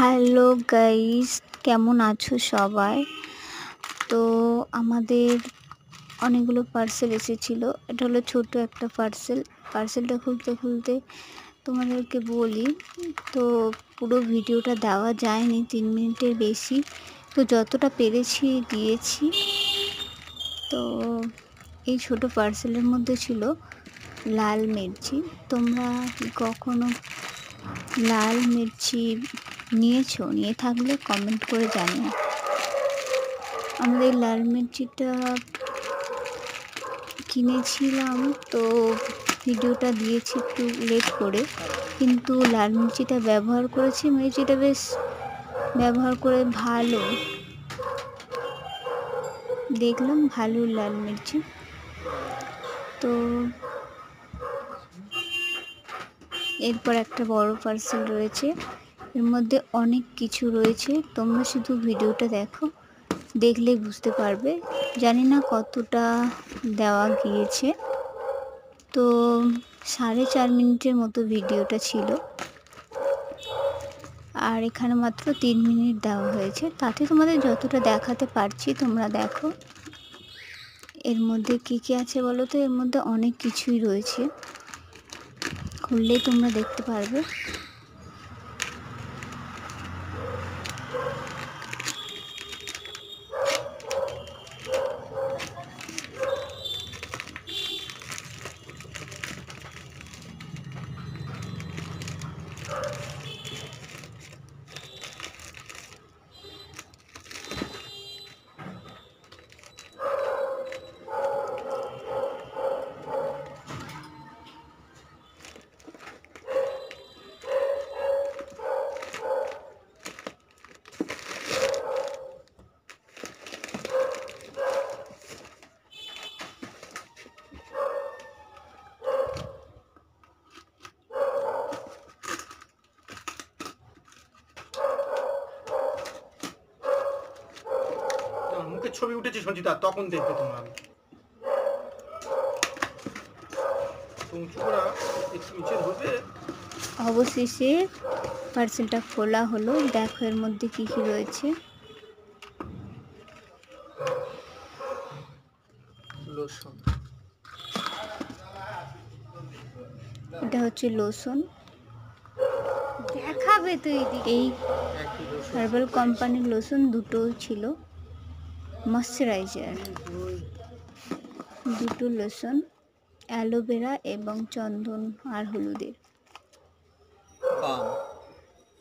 Hello guys, কেমন আছো সবাই? তো আমাদের অনেকগুলো পার্সেল এসেছিলো। এটা হলো ছোট একটা পার্সেলটা খুলতে খুলতে তোমাদেরকে বলি। তো পুরো ভিডিওটা দেওয়া যায়নি, 3 মিনিটের বেশি। তো যতটা পেরেছি দিয়েছি। তো এই ছোট পার্সেলের মধ্যে ছিল লাল মির্চি। তোমরা কি কখনো লাল মির্চি নিয়ে থাকলে কমেন্ট করে জানিও। আমাদের লাল মির্চিটা কিনেছিলাম, তো ভিডিওটা দিয়েছি একটু লেট করে, কিন্তু লাল মির্চিটা ব্যবহার করেছি। মির্চিটা বেশ ব্যবহার করে ভালো দেখলাম, ভালো লাল মির্চি। তো এরপর একটা বড় পার্সেল রয়েছে, এর মধ্যে অনেক কিছু রয়েছে। তোমরা শুধু ভিডিওটা দেখলেই বুঝতে পারবে। জানি না কতটা দেওয়া গিয়েছে। তো 4.5 মিনিটের মতো ভিডিওটা ছিল, আর এখানে মাত্র 3 মিনিট দেওয়া হয়েছে। তাতে তোমাদের যতটা দেখাতে পারছি তোমরা দেখো। এর মধ্যে কি কি আছে বলো তো? এর মধ্যে অনেক কিছুই রয়েছে, খুললেই তোমরা দেখতে পারবে। মুখের ছবি উঠেছে সঞ্চিতা, তখন দেখবে তোমরা। অবশেষে পার্সেলটা খোলা হলো। দেখো এর মধ্যে কি কি রয়েছে। লোশন, এটা হচ্ছে লোশন। দেখাবে তো এই হার্বাল কোম্পানির লোশন দুটো ছিল। ময়শ্চারাইজার, দুটো লোশন, অ্যালোভেরা এবং চন্দন আর হলুদের।